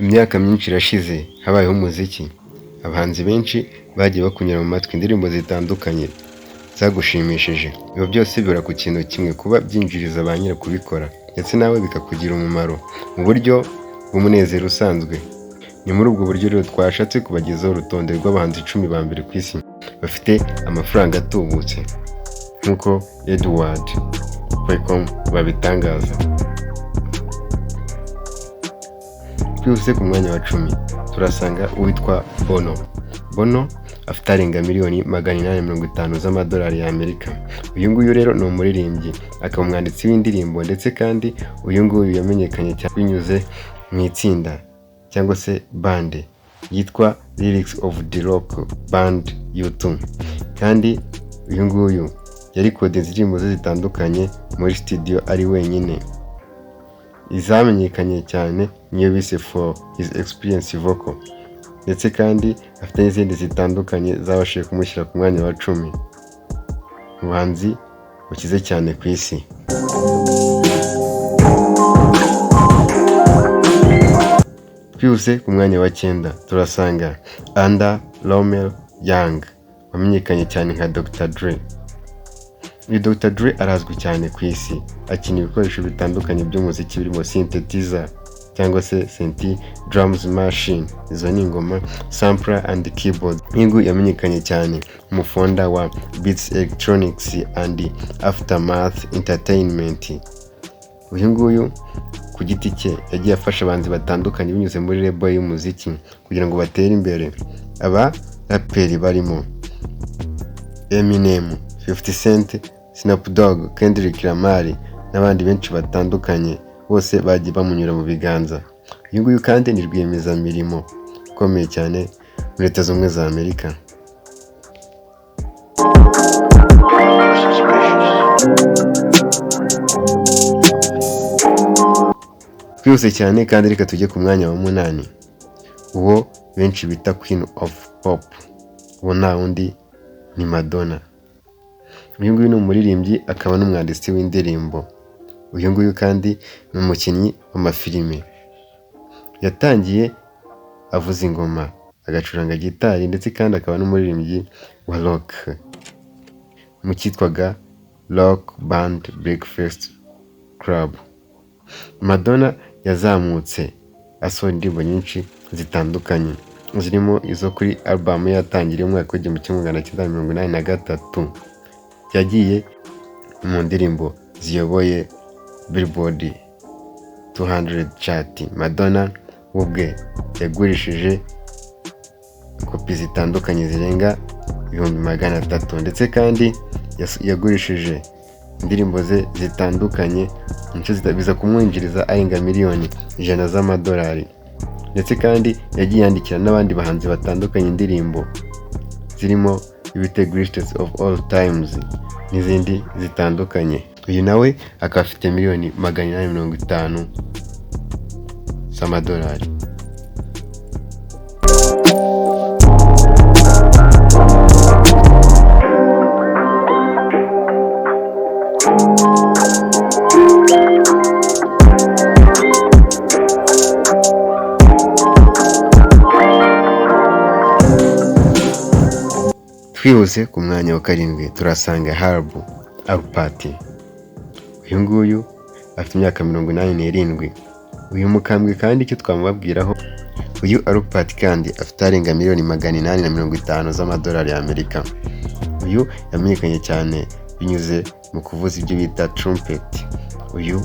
Imyaka myinshi irashize habayeho umuziki, abahanzi benshi bagiye bakunyura mu matwi indirimbo zitandukanye zagushimishije. Ibyo byose bibura ku kintu kimwe, kuba byinjiriza ba nyiri kubikora ndetse nawe bikakugira umumaro mu buryo bw'umunezero usanzwe. Ni muri ubwo buryo rero twashatse kubagezaho urutonde rw'abahanzi 10 ba mbere ku isi bafite amafaranga atubutse nk'uko edward.com babitangaza. Twihuse ku mwanya wa 10 turasanga uwitwa Bono afite arenga miliyoni 850 z'amadolari y'Amerika. Uyu nguyu rero ni umuririmbyi, akaba umwanditsi w'indirimbo ndetse kandi uyu nguyu yamenyekanye cyane binyuze mu itsinda cyangwa se bande yitwa Lyrics of the Rock Band U2, kandi uyu nguyu yarikodinze indirimbo ze zitandukanye muri studio ari wenyine. Izamenyekanye cyane niyo bise For His Experience Vocal, ndetse kandi afite n'izindi zitandukanye zabashije kumushyira ku mwanya wa 10 mu bahanzi bakize cyane ku isi. Twihuse ku mwanya wa 9 turasanga Romeo Young wamenyekanye cyane nka Dr. Dre. Uyu Dr. Dre arazwi cyane ku isi, akina ibikoresho bitandukanye by'umuziki birimo synthesizer cyangwa se synth drums machine, izo ni ingoma, sampler and keyboard. Uyu yamenyekanye cyane umufonda wa Beats Electronics and Aftermath Entertainment. Uyu nguyu ku giti cye yagiye afasha abahanzi batandukanye binyuze muri label y'umuziki kugira ngo batere imbere. Aba raperi barimo Eminem, 50 Cent, Snoop Dogg, Kendrick Lamar n'abandi benshi batandukanye, bose bagiye bamunyura mu biganza. Uyu nguyu kandi ni rwiyemezamirimo ukomeye cyane muri Leta Zunze Ubumwe za Amerika. Twihuse cyane kandi reka tujye ku mwanya wa 8, uwo benshi bita Queen of Pop. Uwo nta wundi ni Madonna. Uyu nguyu ni umuririmbyi akaba n'umwanditsi w'indirimbo. Uyu nguyu kandi ni umukinnyi w'amafilime. Yatangiye avuza ingoma, agacuranga gitari ndetse kandi akaba n'umuririmbyi wa rock mu cyitwaga Rock Band Breakfast Club. Madonna yazamutse asohora indirimbo nyinshi zitandukanye, zirimo izo kuri album yatangiriye mu mwaka w'1983. Yagiye mu ndirimbo ziyoboye Billboard 200 chart. Madonna ubwe yagurishije kopi zitandukanye zirenga 300,000, ndetse kandi yagurishije indirimbo ze zitandukanye biza kumwinjiriza arenga miliyoni 100 z'amadolari, ndetse kandi yagiye yandikira n'abandi bahanzi batandukanye indirimbo zirimo ibite Greatest of All Times n'izindi zitandukanye. Uyu nawe akaba afite miliyoni 850 z'amadolari. Twihuse ku mwanya wa 7 turasanga Alpati. Uyu nguyu afite imyaka 87. Uyu mukambwe kandi icyo twamubabwiraho, uyu Alpati kandi afite arenga miliyoni 850 z'amadolari y'Amerika. Uyu yamenyekanye cyane binyuze mu kuvuza ibyo bita trumpet. Uyu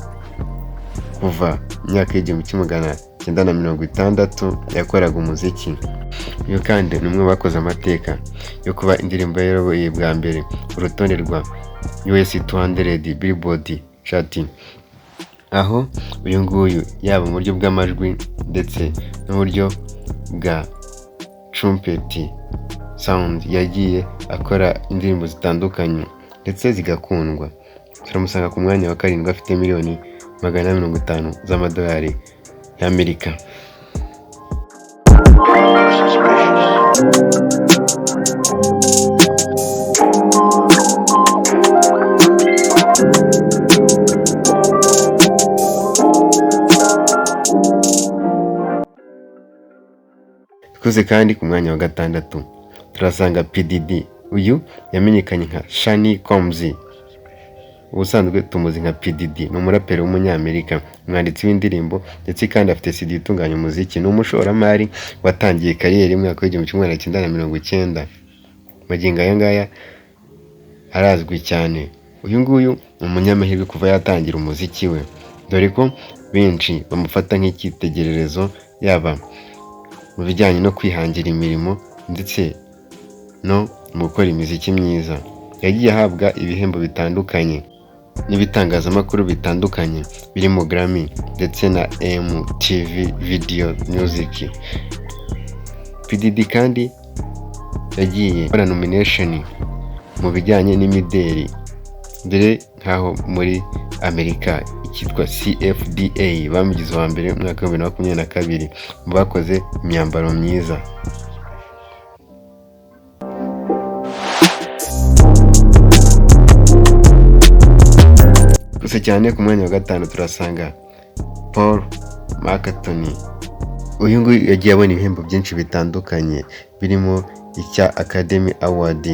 kuva imyaka y'1960 yakoraga umuziki. Uyu kandi ni umwe bakoze amateka yo kuba indirimbo yayoboye bwa mbere urutonde rwa US 200 Billboard chart, aho uyu nguyu yaba mu buryo bw'amajwi ndetse n'uburyo bwa trumpet sound yagiye akora indirimbo zitandukanye ndetse zigakundwa. Turamusanga ku mwanya wa 7 afite miliyoni 850 z'amadolari y'Amerika. Twese kandi ku mwanya wa gatandatu turasanga Didy. Uyu yamenyekanye nka Shani Combs. Ubusanzwe tumuzi nka Didy, ni umuraperi w'umunyamerika, umwanditsi w'indirimbo ndetse kandi afite CD itunganya umuziki. Ni umushoramari watangiye kariyeri mu mwaka w'1990. Magingo aya ngaya arazwi cyane. Uyu nguyu ni umunyamahirwe kuva yatangira umuziki we, dore ko benshi bamufata nk'icyitegererezo, yaba mu bijyanye no kwihangira imirimo ndetse no mu gukora imiziki myiza. Yagiye ahabwa ibihembo bitandukanye n'ibitangazamakuru bitandukanye birimo Grammy ndetse na MTV Video Music. Didy kandi yagiye akora nomination mu bijyanye n'imideli, dore nkaho muri Amerika ikitwa CFDA bamugize wa mbere mu mwaka wa 2022 mu bakoze imyambaro myiza. Gusa cyane ku mwanya wa gatanu turasanga Paul McCartney. Uyu nguyu yagiye abona ibihembo byinshi bitandukanye birimo icya Academy Award,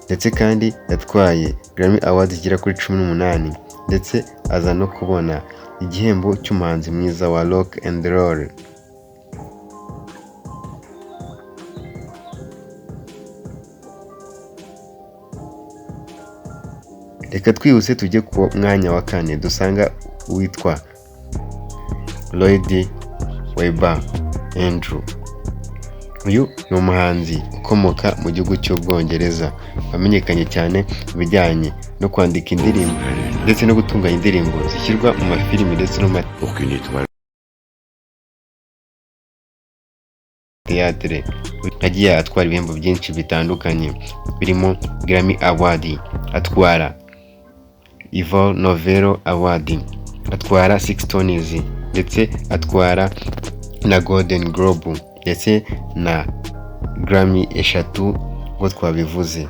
ndetse kandi yatwaye Grammy Award zigera kuri 18, ndetse aza no kubona igihembo cy'umuhanzi mwiza wa rock and roll. Reka twihuse tujye ku mwanya wa kane dusanga uwitwa Lloyd Webber Andrew. Uyu ni umuhanzi ukomoka mu gihugu cy'Ubwongereza, wamenyekanye cyane mu bijyanye no kwandika indirimbo ndetse no gutunganya indirimbo zishyirwa mu mafilimi ndetse no mu teatre. Yagiye atwara ibihembo byinshi bitandukanye birimo Grammy Award, atwara Ivor Novello Award, atwara 6 Tonys, ndetse atwara na Golden Globe ndetse na Grammy eshatu ngo twabivuze.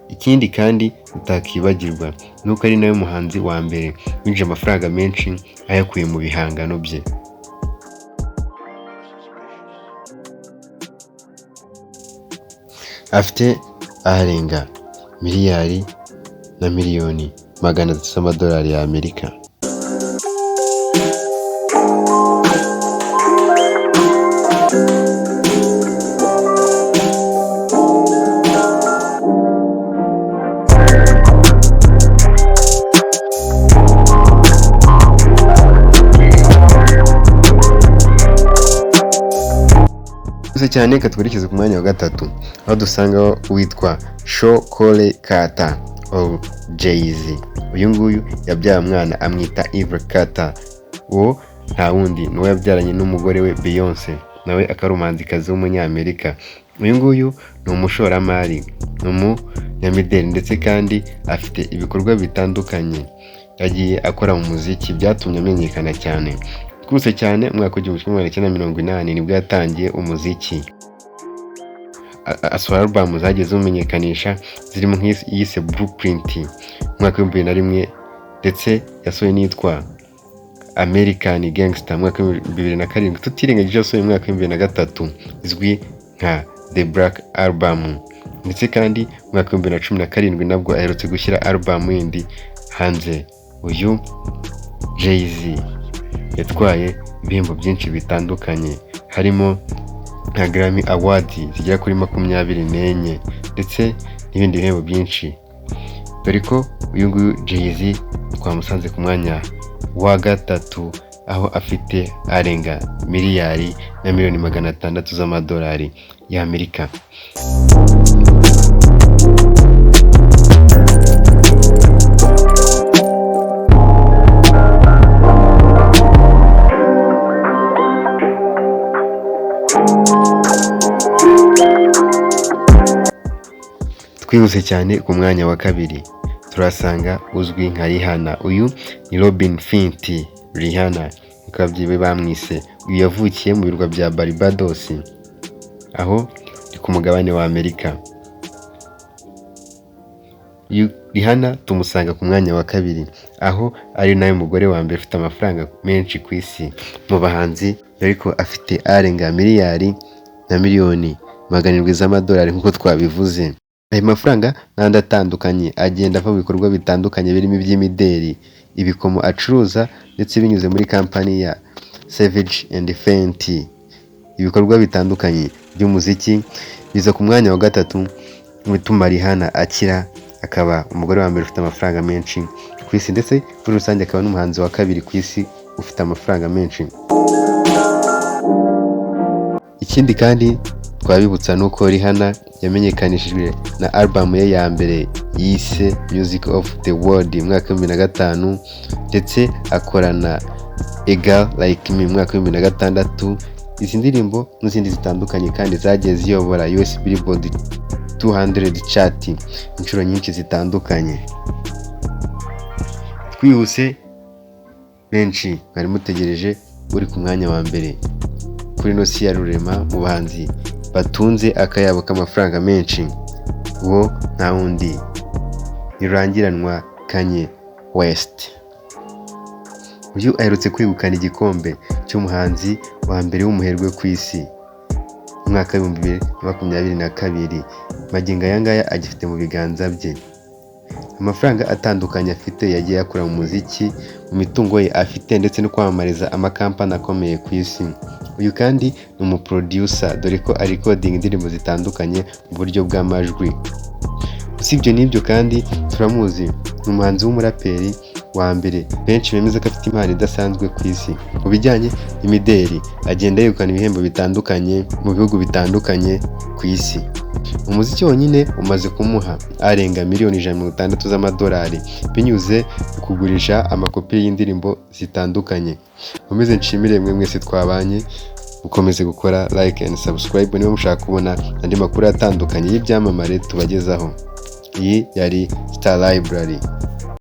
Ikindi kandi utakibagirwa nuko ari nawe muhanzi wa mbere winjije amafaranga menshi ayakuye mu bihangano bye. Afite arenga miliyari na miliyoni 300 z'amadolari ya Amerika. Cyane katwerekeza ku mwanya wa gatatu aho dusanga uwitwa Shokole Carter or Jay-Z. Uyu nguyu yabyaye umwana amwita Ibyo Rihanna. Uwo nta wundi ni yabyaranye n'umugore we Beyonce, nawe akaba umuhanzikazi w'umunyamerika. Uyu nguyu ni umushoramari, ni umunyamideli, ndetse kandi afite ibikorwa bitandukanye yagiye akora mu muziki byatumye amenyekana cyane. Twese cyane umwaka w'1980 nibwo yatangiye umuziki. Asohora album zagiye zimenyekanisha zirimo nk'iyise Blueprint umwaka w'2001, ndetse yasohoye n'itwa American Gangster umwaka wa 2007, tutirengagije yasohoye umwaka wa 2003 izwi nka The Black Album, ndetse kandi umwaka wa 2017 nabwo aherutse gushyira album yindi hanze. Uyu Jay-Z yatwaye ibihembo byinshi bitandukanye harimo nka Grammy Awards zigera kuri 24 ndetse n'ibindi bihembo byinshi, dore ko uyu nguyu Jay-Z twamusanze ku mwanya wa gatatu aho afite arenga miliyari na miliyoni 600 z'amadolari ya Amerika. Twihuse cyane ku mwanya wa kabiri turasanga uzwi nka Rihanna. Uyu ni Robin Fenty Rihanna, ukabyibe bamwise. Uyu yavukiye mu birwa bya Barbados, aho ni ku mugabane wa Amerika. Rihanna tumusanga ku mwanya wa kabiri, aho ari nawe mugore wa mbere ufite amafaranga menshi ku isi mu bahanzi, ariko afite arenga miliyari na miliyoni 700 z'amadolari nk'uko twabivuze. Ayo mafaranga n'andi atandukanye agenda ava mu bikorwa bitandukanye birimo iby'imideli, ibikomo acuruza ndetse binyuze muri kampani ya Savage and Fenty. Ibikorwa bitandukanye by'umuziki biza ku mwanya wa gatatu bituma Rihanna akira, akaba umugore wa mbere ufite amafaranga menshi ku isi, ndetse muri rusange akaba n'umuhanzi wa kabiri ku isi ufite amafaranga menshi. Ikindi kandi twabibutsa nuko Rihanna yamenyekanishijwe na album ye ya mbere yise Music of the World mu mwaka wa 2005, ndetse akorana A Girl Like Me mu mwaka wa 2006. Izi ndirimbo n'izindi zitandukanye kandi zagiye ziyobora US Billboard 200 chart inshuro nyinshi zitandukanye. Twihuse benshi mwari mutegereje uri ku mwanya wa mbere kuri nosi ya rurema mu bahanzi batunze akayabo k'amafaranga menshi, uwo nta wundi nirangiranwa Kanye West. Uyu aherutse kwegukana igikombe cy'umuhanzi wa mbere w'umuherwe ku isi mu mwaka wa 2022. Magingo aya ngaya agifite mu biganza bye. Amafaranga atandukanye afite yagiye yakura mu muziki, mu mitungo ye afite, ndetse no kwamamariza amakampani akomeye ku isi. Uyu kandi ni umuproducer, dore ko ari recording indirimbo zitandukanye mu buryo bw'amajwi. Usibye n'ibyo kandi turamuzi ni umuhanzi w'umuraperi wa mbere benshi bemeza ko afite impano idasanzwe ku isi. Mu bijyanye n'imideli agenda yegukana ibihembo bitandukanye mu bihugu bitandukanye ku isi. Umuziki wonyine umaze kumuha arenga miliyoni 160 z'amadolari binyuze mu kugurisha amakopi y'indirimbo zitandukanye. Mukomeze nshimire mwe mwese twabanye, mukomeze gukora like and subscribe niba mushaka kubona andi makuru atandukanye y'ibyamamare tubagezaho. Iyi yari Star Library.